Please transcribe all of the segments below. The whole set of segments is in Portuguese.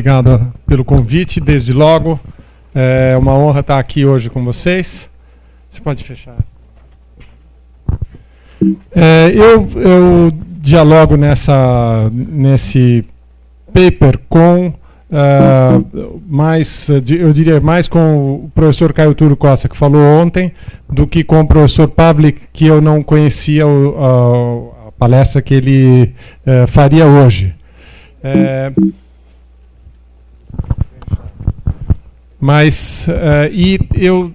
Obrigado pelo convite, desde logo. É uma honra estar aqui hoje com vocês. Você pode fechar. Eu dialogo nesse paper com, eu diria, mais com o professor Caio Túlio Costa, que falou ontem, do que com o professor Pavlik, que eu não conhecia a palestra que ele faria hoje. E eu,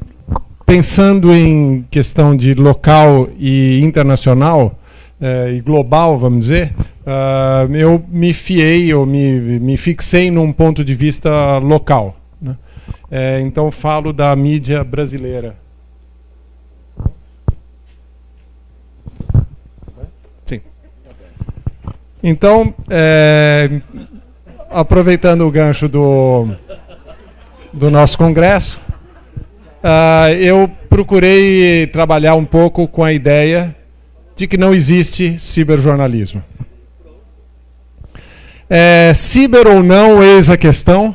pensando em questão de local e internacional, e global, vamos dizer, eu me fixei num ponto de vista local, né? Então falo da mídia brasileira. Sim. Então, aproveitando o gancho do nosso congresso, eu procurei trabalhar um pouco com a ideia de que não existe ciberjornalismo. Ciber ou não, eis a questão.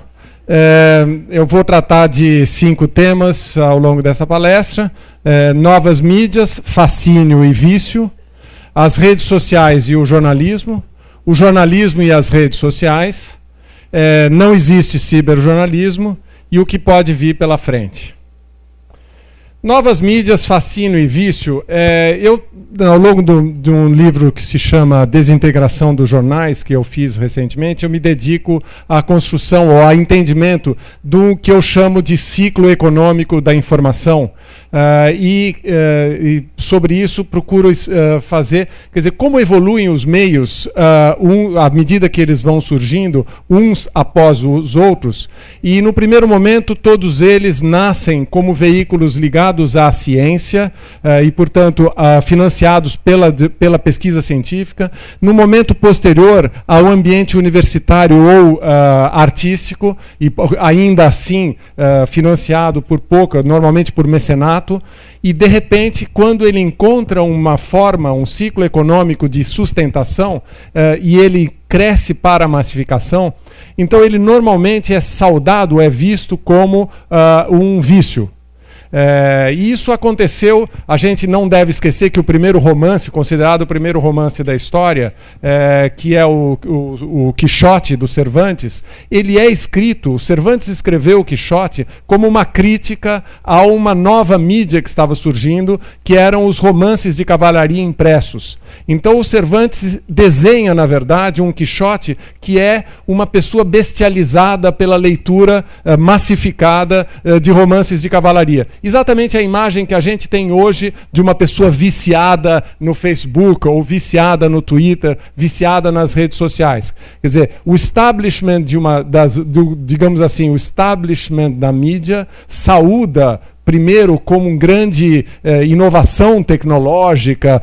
Eu vou tratar de 5 temas ao longo dessa palestra: novas mídias, fascínio e vício, as redes sociais e o jornalismo e as redes sociais, não existe ciberjornalismo e o que pode vir pela frente. Novas mídias, fascínio e vício. Eu, ao longo de um livro que se chama Desintegração dos Jornais, que eu fiz recentemente, eu me dedico à construção ou ao entendimento do que eu chamo de ciclo econômico da informação. E sobre isso procuro fazer, quer dizer, como evoluem os meios à medida que eles vão surgindo, uns após os outros, e no primeiro momento todos eles nascem como veículos ligados à ciência e, portanto, financiados pela pesquisa científica. No momento posterior ao ambiente universitário ou artístico, e ainda assim financiado por pouco, normalmente por mecenato, e de repente, quando ele encontra uma forma, um ciclo econômico de sustentação, e ele cresce para a massificação, então ele normalmente é saudado, é visto como um vício. E isso aconteceu, a gente não deve esquecer que o primeiro romance, considerado o primeiro romance da história, que é o Quixote do Cervantes, ele é escrito, o Cervantes escreveu o Quixote como uma crítica a uma nova mídia que estava surgindo, que eram os romances de cavalaria impressos. Então o Cervantes desenha, na verdade, um Quixote que é uma pessoa bestializada pela leitura massificada de romances de cavalaria. Exatamente a imagem que a gente tem hoje de uma pessoa viciada no Facebook ou viciada no Twitter, viciada nas redes sociais. Quer dizer, o establishment digamos assim, o establishment da mídia saúda primeiro como uma grande inovação tecnológica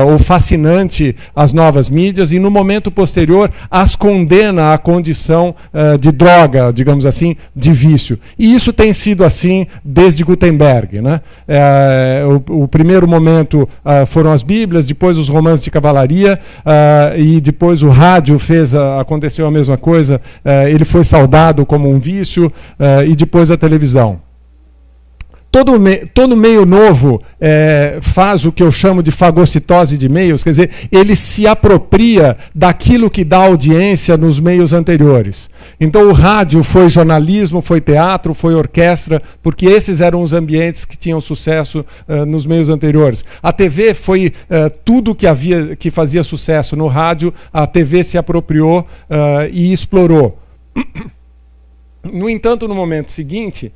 ou fascinante as novas mídias, e no momento posterior as condena à condição de droga, digamos assim, de vício. E isso tem sido assim desde Gutenberg, né? O primeiro momento foram as Bíblias, depois os romances de cavalaria, e depois o rádio aconteceu a mesma coisa, ele foi saudado como um vício, e depois a televisão. Todo meio novo faz o que eu chamo de fagocitose de meios, quer dizer, ele se apropria daquilo que dá audiência nos meios anteriores. Então o rádio foi jornalismo, foi teatro, foi orquestra, porque esses eram os ambientes que tinham sucesso nos meios anteriores. A TV foi tudo que fazia sucesso no rádio, a TV se apropriou e explorou. No entanto, no momento seguinte,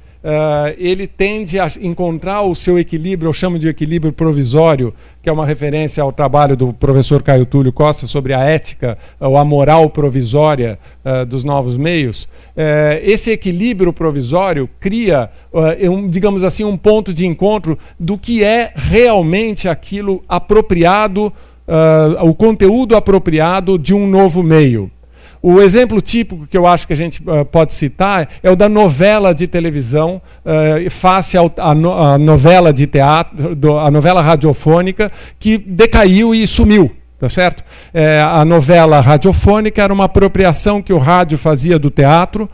ele tende a encontrar o seu equilíbrio, eu chamo de equilíbrio provisório, que é uma referência ao trabalho do professor Caio Túlio Costa sobre a ética ou a moral provisória dos novos meios. Esse equilíbrio provisório cria, digamos assim, um ponto de encontro do que é realmente aquilo apropriado, o conteúdo apropriado de um novo meio. O exemplo típico que eu acho que a gente pode citar é o da novela de televisão, face à novela de teatro, a novela radiofônica, que decaiu e sumiu. tá certo? A novela radiofônica era uma apropriação que o rádio fazia do teatro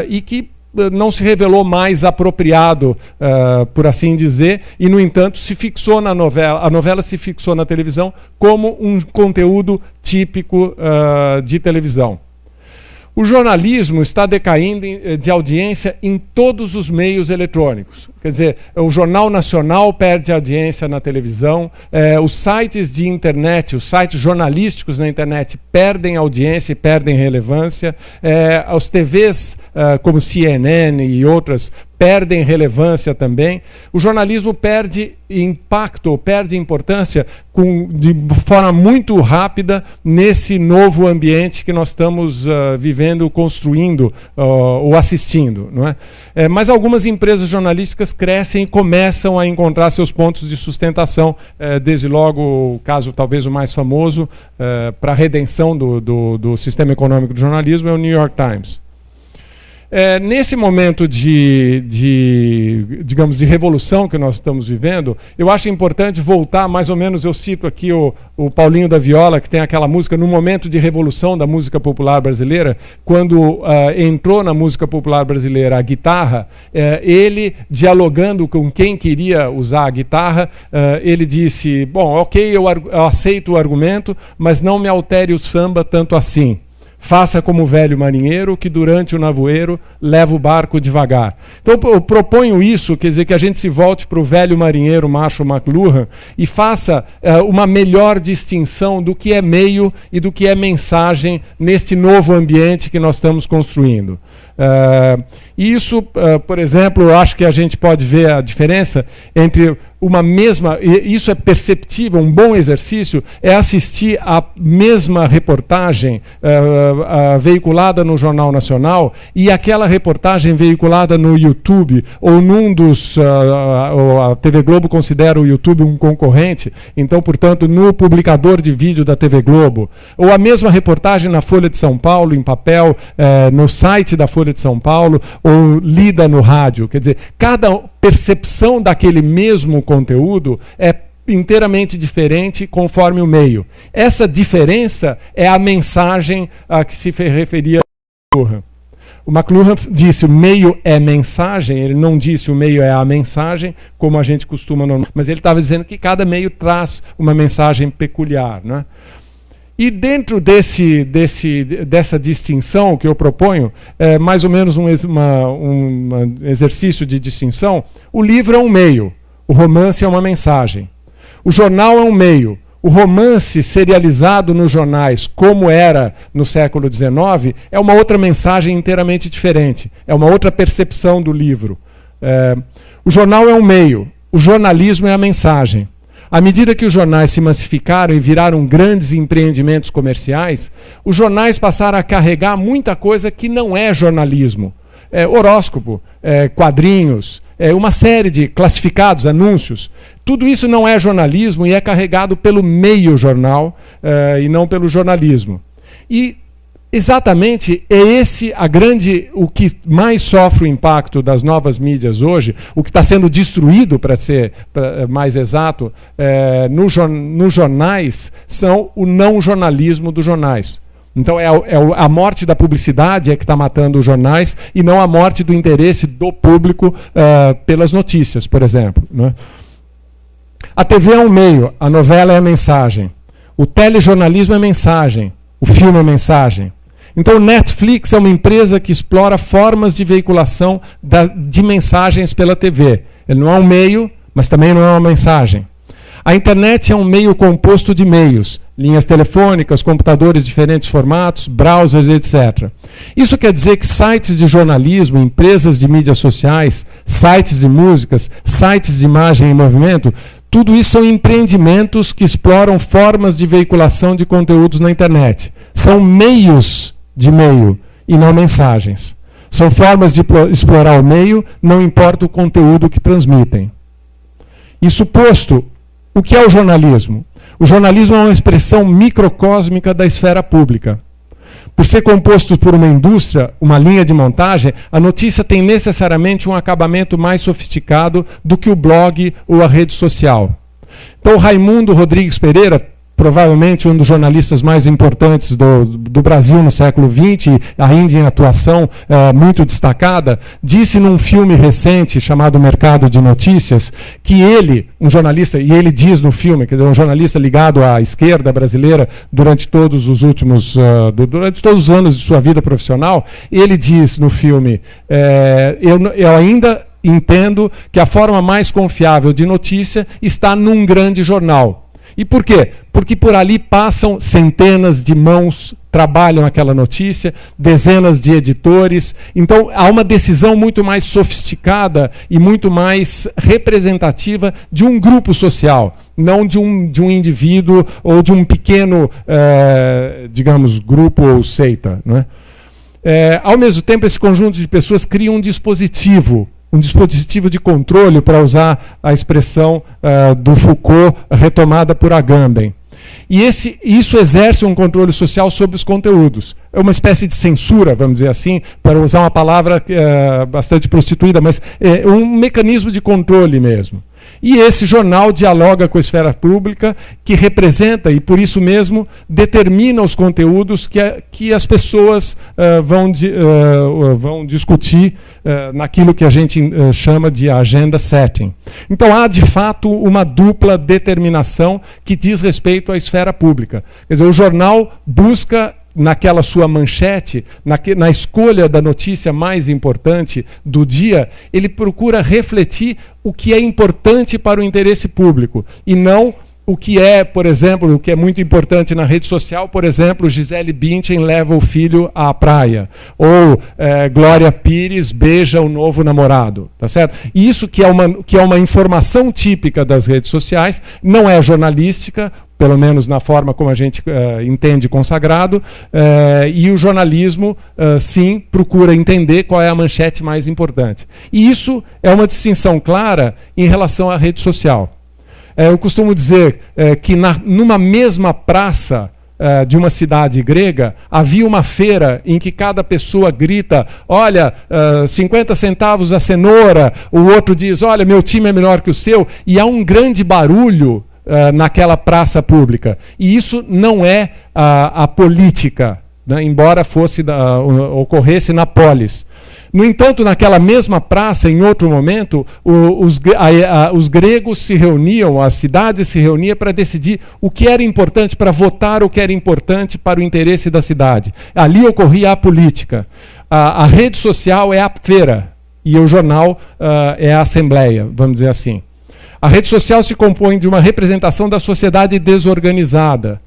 e que não se revelou mais apropriado, por assim dizer, e, no entanto, se fixou na novela. A novela se fixou na televisão como um conteúdo típico de televisão. O jornalismo está decaindo de audiência em todos os meios eletrônicos. Quer dizer, o Jornal Nacional perde audiência na televisão, os sites de internet, os sites jornalísticos na internet perdem audiência e perdem relevância, as TVs como CNN e outras perdem relevância também. O jornalismo perde impacto, perde importância de forma muito rápida nesse novo ambiente que nós estamos vivendo, construindo ou assistindo, não é? Mas algumas empresas jornalísticas crescem e começam a encontrar seus pontos de sustentação, desde logo o caso talvez o mais famoso para a redenção do sistema econômico do jornalismo é o New York Times. Nesse momento digamos, de revolução que nós estamos vivendo, eu acho importante voltar, mais ou menos, eu cito aqui o Paulinho da Viola, que tem aquela música, no momento de revolução da música popular brasileira, quando entrou na música popular brasileira a guitarra, ele, dialogando com quem queria usar a guitarra, ele disse, bom, ok, eu aceito o argumento, mas não me altere o samba tanto assim. Faça como o velho marinheiro, que durante o navoeiro leva o barco devagar. Então eu proponho isso, quer dizer, que a gente se volte para o velho marinheiro Marshall McLuhan e faça uma melhor distinção do que é meio e do que é mensagem neste novo ambiente que nós estamos construindo. Isso, por exemplo, eu acho que a gente pode ver a diferença entre uma mesma, isso é perceptível, um bom exercício, é assistir a mesma reportagem veiculada no Jornal Nacional e aquela reportagem veiculada no YouTube, ou num dos, a TV Globo considera o YouTube um concorrente, então, portanto, no publicador de vídeo da TV Globo, ou a mesma reportagem na Folha de São Paulo, em papel, no site da Folha de São Paulo, ou lida no rádio. Quer dizer, cada percepção daquele mesmo conteúdo é inteiramente diferente conforme o meio. Essa diferença é a mensagem a que se referia o McLuhan. O McLuhan disse o meio é mensagem, ele não disse o meio é a mensagem, como a gente costuma normalmente, mas ele estava dizendo que cada meio traz uma mensagem peculiar, né? E dentro dessa distinção que eu proponho, mais ou menos um exercício de distinção, o livro é um meio, o romance é uma mensagem. O jornal é um meio, o romance serializado nos jornais, como era no século XIX, é uma outra mensagem inteiramente diferente, é uma outra percepção do livro. O jornal é um meio, o jornalismo é a mensagem. À medida que os jornais se massificaram e viraram grandes empreendimentos comerciais, os jornais passaram a carregar muita coisa que não é jornalismo. Horóscopo, quadrinhos, uma série de classificados, anúncios. Tudo isso não é jornalismo e é carregado pelo meio jornal e não pelo jornalismo. E exatamente o que mais sofre o impacto das novas mídias hoje, o que está sendo destruído, para ser mais exato, nos jornais, são o não jornalismo dos jornais. Então a morte da publicidade que está matando os jornais e não a morte do interesse do público pelas notícias, por exemplo, né? A TV é um meio, a novela é a mensagem, o telejornalismo é mensagem, o filme é mensagem. Então, o Netflix é uma empresa que explora formas de veiculação de mensagens pela TV. Ele não é um meio, mas também não é uma mensagem. A internet é um meio composto de meios, linhas telefônicas, computadores de diferentes formatos, browsers, etc. Isso quer dizer que sites de jornalismo, empresas de mídias sociais, sites de músicas, sites de imagem em movimento, tudo isso são empreendimentos que exploram formas de veiculação de conteúdos na internet. São meios de meio e não mensagens. São formas de explorar o meio, não importa o conteúdo que transmitem. Isso posto, o que é o jornalismo? O jornalismo é uma expressão microcósmica da esfera pública. Por ser composto por uma indústria, uma linha de montagem, a notícia tem necessariamente um acabamento mais sofisticado do que o blog ou a rede social. Então, Raimundo Rodrigues Pereira provavelmente um dos jornalistas mais importantes do Brasil no século XX, ainda em atuação muito destacada, disse num filme recente chamado Mercado de Notícias, que ele, um jornalista, e ele diz no filme, quer dizer, um jornalista ligado à esquerda brasileira durante todos os últimos, durante todos os anos de sua vida profissional, ele diz no filme, eu ainda entendo que a forma mais confiável de notícia está num grande jornal. E por quê? Porque por ali passam centenas de mãos, trabalham aquela notícia, dezenas de editores. Então, há uma decisão muito mais sofisticada e muito mais representativa de um grupo social, não de um indivíduo ou de um pequeno, digamos, grupo ou seita. Não é? Ao mesmo tempo, esse conjunto de pessoas cria um dispositivo de controle, para usar a expressão do Foucault, retomada por Agamben. E isso exerce um controle social sobre os conteúdos. É uma espécie de censura, vamos dizer assim, para usar uma palavra bastante prostituída, mas é um mecanismo de controle mesmo. E esse jornal dialoga com a esfera pública, que representa e, por isso mesmo, determina os conteúdos que as pessoas vão discutir naquilo que a gente chama de agenda setting. Então, há, de fato, uma dupla determinação que diz respeito à esfera pública. Quer dizer, o jornal busca, naquela sua manchete, na escolha da notícia mais importante do dia, ele procura refletir o que é importante para o interesse público, e não o que é, por exemplo, o que é muito importante na rede social, por exemplo, Gisele Bündchen leva o filho à praia, ou Glória Pires beija o novo namorado, tá certo? E isso que é uma informação típica das redes sociais, não é jornalística, pelo menos na forma como a gente entende consagrado, e o jornalismo, sim, procura entender qual é a manchete mais importante. E isso é uma distinção clara em relação à rede social. Eu costumo dizer que numa mesma praça de uma cidade grega, havia uma feira em que cada pessoa grita, olha, 50 centavos a cenoura, o outro diz, olha, meu time é melhor que o seu, e há um grande barulho naquela praça pública. E isso não é a política, né, embora ocorresse na polis. No entanto, naquela mesma praça, em outro momento, os gregos se reuniam, a cidade se reunia para decidir o que era importante, para votar o que era importante para o interesse da cidade. Ali ocorria a política. A rede social é a feira e o jornal é a assembleia, vamos dizer assim. A rede social se compõe de uma representação da sociedade desorganizada.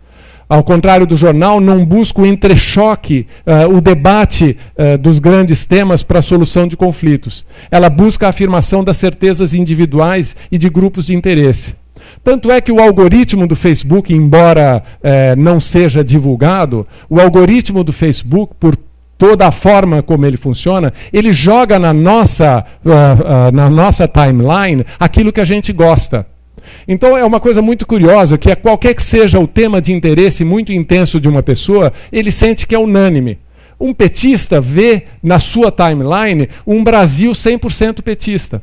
Ao contrário do jornal, não busca o entrechoque, o debate dos grandes temas para a solução de conflitos. Ela busca a afirmação das certezas individuais e de grupos de interesse. Tanto é que o algoritmo do Facebook, embora não seja divulgado, o algoritmo do Facebook, por toda a forma como ele funciona, ele joga na nossa timeline aquilo que a gente gosta. Então é uma coisa muito curiosa, que qualquer que seja o tema de interesse muito intenso de uma pessoa, ele sente que é unânime. Um petista vê na sua timeline um Brasil 100% petista.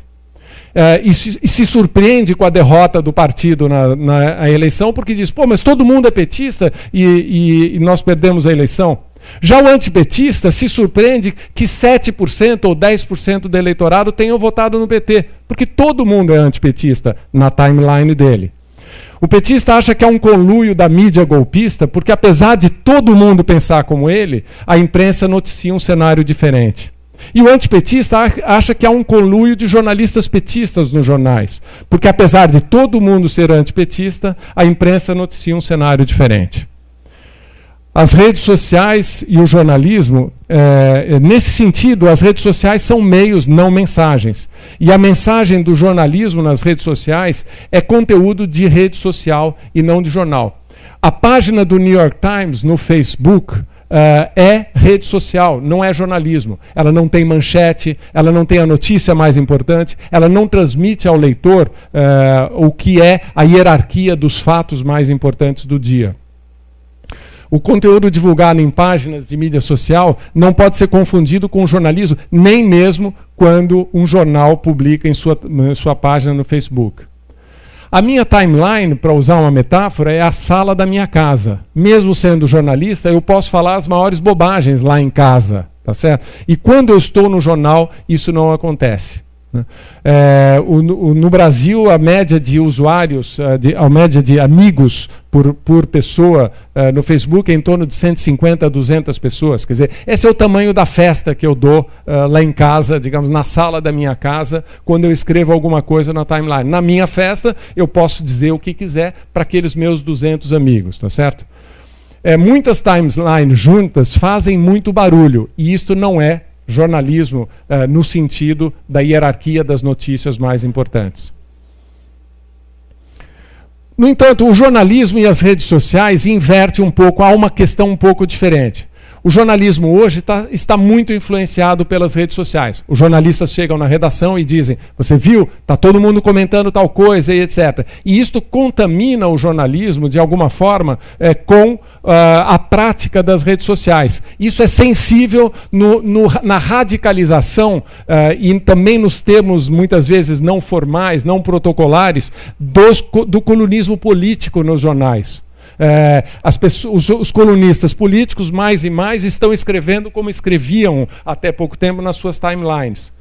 E se surpreende com a derrota do partido na eleição, porque diz, pô, mas todo mundo é petista e nós perdemos a eleição. Já o antipetista se surpreende que 7% ou 10% do eleitorado tenham votado no PT, porque todo mundo é antipetista na timeline dele. O petista acha que é um conluio da mídia golpista, porque apesar de todo mundo pensar como ele, a imprensa noticia um cenário diferente. E o antipetista acha que há um conluio de jornalistas petistas nos jornais, porque apesar de todo mundo ser antipetista, a imprensa noticia um cenário diferente. As redes sociais e o jornalismo, nesse sentido, as redes sociais são meios, não mensagens. E a mensagem do jornalismo nas redes sociais é conteúdo de rede social e não de jornal. A página do New York Times no Facebook é rede social, não é jornalismo. Ela não tem manchete, ela não tem a notícia mais importante, ela não transmite ao leitor o que é a hierarquia dos fatos mais importantes do dia. O conteúdo divulgado em páginas de mídia social não pode ser confundido com o jornalismo, nem mesmo quando um jornal publica em sua página no Facebook. A minha timeline, para usar uma metáfora, é a sala da minha casa. Mesmo sendo jornalista, eu posso falar as maiores bobagens lá em casa, tá certo? E quando eu estou no jornal, isso não acontece. No Brasil, a média de usuários, a média de amigos por pessoa no Facebook é em torno de 150 a 200 pessoas. Quer dizer, esse é o tamanho da festa que eu dou lá em casa, digamos, na sala da minha casa, quando eu escrevo alguma coisa na timeline. Na minha festa, eu posso dizer o que quiser para aqueles meus 200 amigos, tá certo? Muitas timelines juntas fazem muito barulho, e isto não é jornalismo no sentido da hierarquia das notícias mais importantes. No entanto, o jornalismo e as redes sociais invertem um pouco, há uma questão um pouco diferente. O jornalismo hoje está muito influenciado pelas redes sociais. Os jornalistas chegam na redação e dizem, você viu? Está todo mundo comentando tal coisa e etc. E isto contamina o jornalismo, de alguma forma, com a prática das redes sociais. Isso é sensível na radicalização e também nos termos, muitas vezes, não formais, não protocolares, do colunismo político nos jornais. Os colunistas políticos, mais e mais, estão escrevendo como escreviam até pouco tempo nas suas timelines.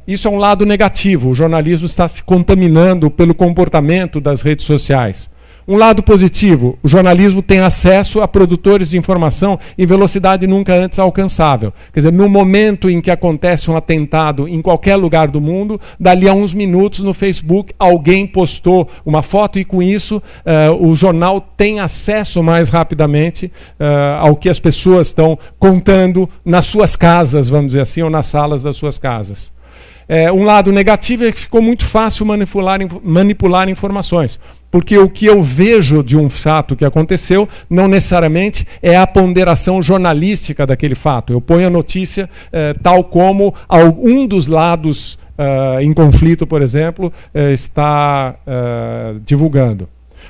Isso é um lado negativo, o jornalismo está se contaminando pelo comportamento das redes sociais. Um lado positivo, o jornalismo tem acesso a produtores de informação em velocidade nunca antes alcançável. Quer dizer, no momento em que acontece um atentado em qualquer lugar do mundo, dali a uns minutos no Facebook alguém postou uma foto e com isso o jornal tem acesso mais rapidamente ao que as pessoas estão contando nas suas casas, vamos dizer assim, ou nas salas das suas casas. Um lado negativo é que ficou muito fácil manipular informações, porque o que eu vejo de um fato que aconteceu não necessariamente é a ponderação jornalística daquele fato. Eu ponho a notícia tal como um dos lados em conflito, por exemplo, está divulgando.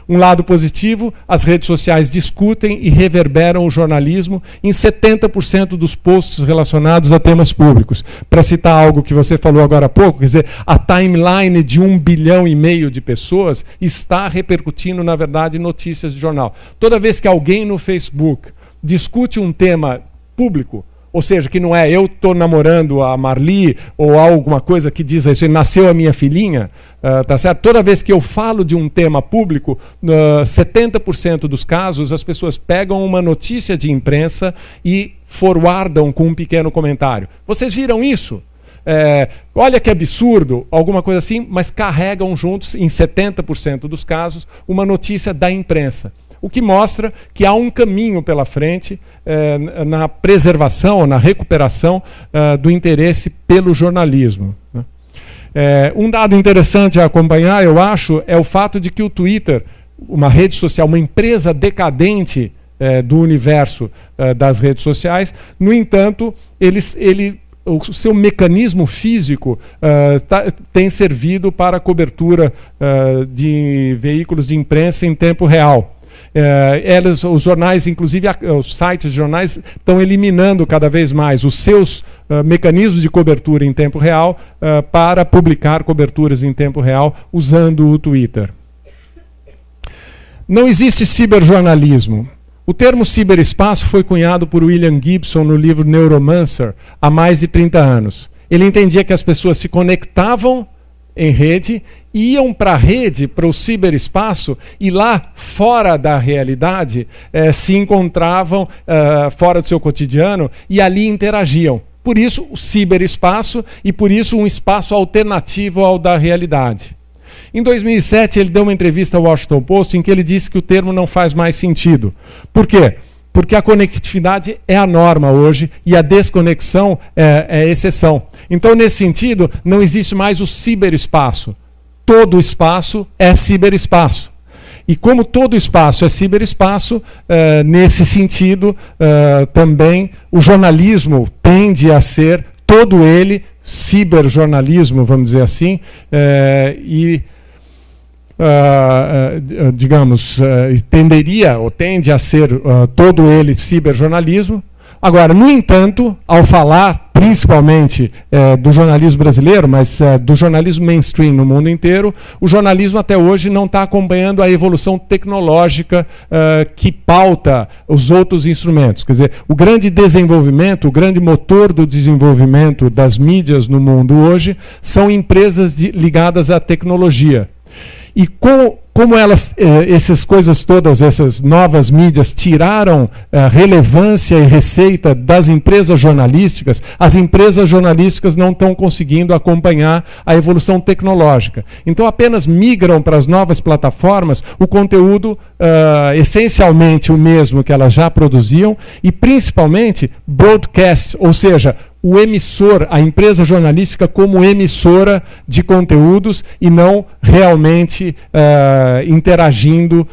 Um lado positivo, as redes sociais discutem e reverberam o jornalismo em 70% dos posts relacionados a temas públicos. Para citar algo que você falou agora há pouco, quer dizer, a timeline de 1,5 bilhão de pessoas está repercutindo, na verdade, notícias de jornal. Toda vez que alguém no Facebook discute um tema público, ou seja, que não é eu estou namorando a Marli ou alguma coisa que diz isso, nasceu a minha filhinha, tá certo? Toda vez que eu falo de um tema público, 70% dos casos as pessoas pegam uma notícia de imprensa e forwardam com um pequeno comentário. Vocês viram isso? Olha que absurdo, alguma coisa assim, mas carregam juntos, em 70% dos casos, uma notícia da imprensa. O que mostra que há um caminho pela frente na preservação, na recuperação do interesse pelo jornalismo. Um dado interessante a acompanhar, eu acho, é o fato de que o Twitter, uma rede social, uma empresa decadente do universo das redes sociais, no entanto, o seu mecanismo físico tem servido para a cobertura de veículos de imprensa em tempo real. Os jornais, inclusive os sites de jornais, estão eliminando cada vez mais os seus mecanismos de cobertura em tempo real para publicar coberturas em tempo real usando o Twitter. Não existe ciberjornalismo. O termo ciberespaço foi cunhado por William Gibson no livro Neuromancer há mais de 30 anos. Ele entendia que as pessoas se conectavam em rede, iam para a rede, para o ciberespaço, e lá, fora da realidade, se encontravam fora do seu cotidiano e ali interagiam. Por isso, o ciberespaço e por isso um espaço alternativo ao da realidade. Em 2007, ele deu uma entrevista ao Washington Post em que ele disse que o termo não faz mais sentido. Por quê? Porque a conectividade é a norma hoje e a desconexão é a exceção. Então, nesse sentido, não existe mais o ciberespaço. Todo espaço é ciberespaço. E como todo espaço é ciberespaço, nesse sentido, também o jornalismo tende a ser, todo ele, ciberjornalismo, vamos dizer assim, tenderia ou tende a ser todo ele ciberjornalismo. Agora, no entanto, ao falar principalmente do jornalismo brasileiro, mas do jornalismo mainstream no mundo inteiro, o jornalismo até hoje não está acompanhando a evolução tecnológica que pauta os outros instrumentos. Quer dizer, o grande desenvolvimento, o grande motor do desenvolvimento das mídias no mundo hoje são empresas ligadas à tecnologia. E como essas coisas todas, essas novas mídias, tiraram relevância e receita das empresas jornalísticas, as empresas jornalísticas não estão conseguindo acompanhar a evolução tecnológica. Então, apenas migram para as novas plataformas o conteúdo essencialmente o mesmo que elas já produziam e, principalmente, broadcast, ou seja, o emissor, a empresa jornalística como emissora de conteúdos e não realmente interagindo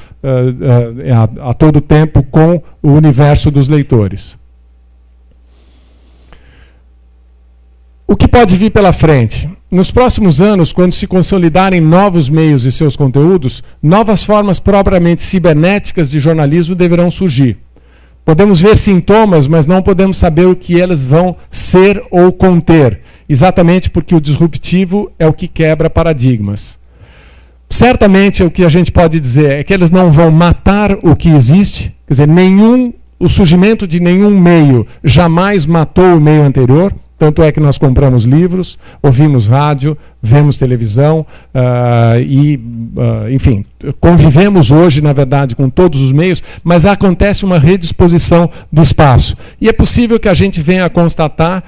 a todo tempo com o universo dos leitores. O que pode vir pela frente? Nos próximos anos, quando se consolidarem novos meios e seus conteúdos, novas formas propriamente cibernéticas de jornalismo deverão surgir. Podemos ver sintomas, mas não podemos saber o que eles vão ser ou conter, exatamente porque o disruptivo é o que quebra paradigmas. Certamente o que a gente pode dizer é que eles não vão matar o que existe, quer dizer, o surgimento de nenhum meio jamais matou o meio anterior, tanto é que nós compramos livros, ouvimos rádio, vemos televisão enfim, convivemos hoje, na verdade, com todos os meios, mas acontece uma redisposição do espaço. E é possível que a gente venha a constatar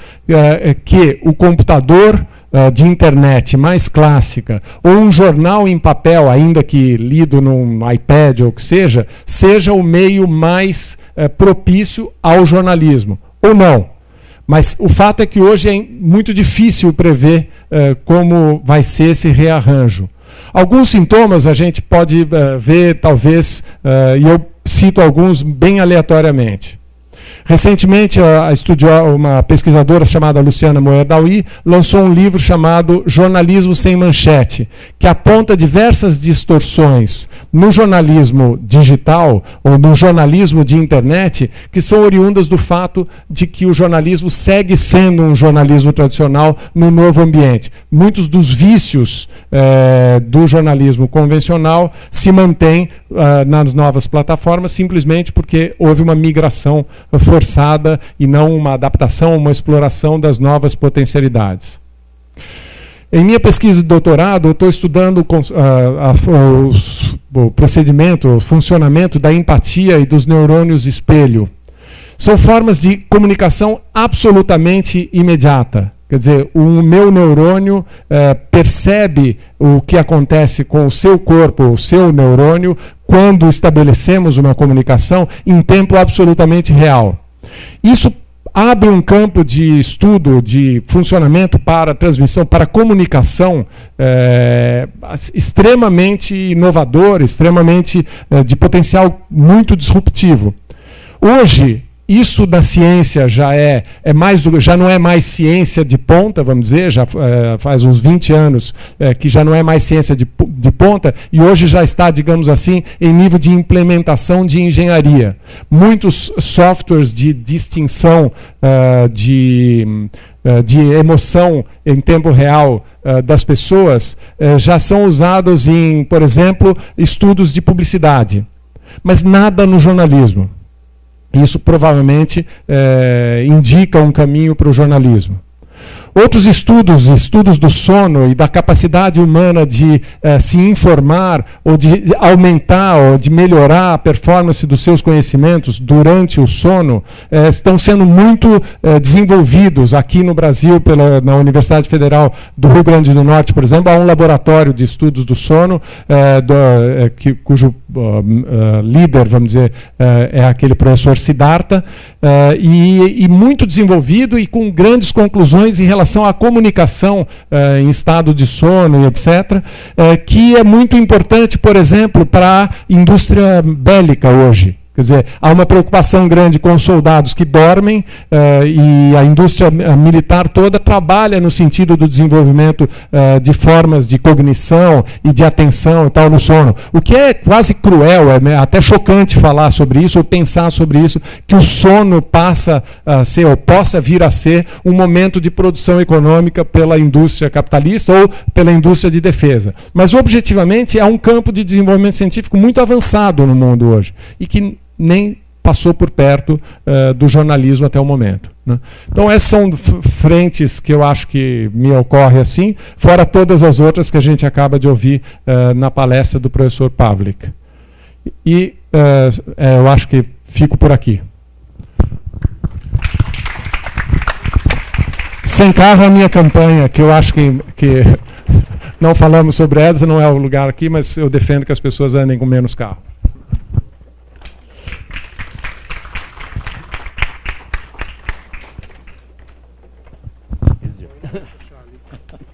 que o computador de internet mais clássica, ou um jornal em papel, ainda que lido num iPad ou o que seja o meio mais propício ao jornalismo, ou não. Mas o fato é que hoje é muito difícil prever como vai ser esse rearranjo. Alguns sintomas a gente pode ver, talvez, e eu cito alguns bem aleatoriamente. Recentemente, uma pesquisadora chamada Luciana Moerdauí lançou um livro chamado Jornalismo Sem Manchete, que aponta diversas distorções no jornalismo digital ou no jornalismo de internet que são oriundas do fato de que o jornalismo segue sendo um jornalismo tradicional no novo ambiente. Muitos dos vícios do jornalismo convencional se mantêm nas novas plataformas simplesmente porque houve uma migração forçada e não uma adaptação, uma exploração das novas potencialidades. Em minha pesquisa de doutorado, eu estou estudando o procedimento, o funcionamento da empatia e dos neurônios espelho. São formas de comunicação absolutamente imediata. Quer dizer, o meu neurônio percebe o que acontece com o seu corpo, o seu neurônio, quando estabelecemos uma comunicação em tempo absolutamente real. Isso abre um campo de estudo, de funcionamento para transmissão, para comunicação extremamente inovador, extremamente de potencial muito disruptivo. Hoje, isso da ciência já não é mais ciência de ponta, vamos dizer, já faz uns 20 anos que já não é mais ciência de ponta, e hoje já está, digamos assim, em nível de implementação de engenharia. Muitos softwares de distinção de emoção em tempo real das pessoas já são usados em, por exemplo, estudos de publicidade, mas nada no jornalismo. Isso provavelmente indica um caminho para o jornalismo. Outros estudos do sono e da capacidade humana de se informar, ou de aumentar, ou de melhorar a performance dos seus conhecimentos durante o sono, estão sendo muito desenvolvidos aqui no Brasil, na Universidade Federal do Rio Grande do Norte, por exemplo. Há um laboratório de estudos do sono, cujo líder, vamos dizer, é aquele professor Siddhartha, e muito desenvolvido e com grandes conclusões em relação à comunicação em estado de sono e etc., que é muito importante, por exemplo, para a indústria bélica hoje. Quer dizer, há uma preocupação grande com os soldados que dormem e a indústria militar toda trabalha no sentido do desenvolvimento de formas de cognição e de atenção e tal no sono. O que é quase cruel, é até chocante falar sobre isso ou pensar sobre isso, que o sono passa a ser ou possa vir a ser um momento de produção econômica pela indústria capitalista ou pela indústria de defesa. Mas, objetivamente, é um campo de desenvolvimento científico muito avançado no mundo hoje e que nem passou por perto do jornalismo até o momento, né? Então, essas são frentes que eu acho que me ocorre assim, fora todas as outras que a gente acaba de ouvir na palestra do professor Pavlik. E eu acho que fico por aqui. Sem carro, a minha campanha, que eu acho que não falamos sobre ela, não é o lugar aqui, mas eu defendo que as pessoas andem com menos carro.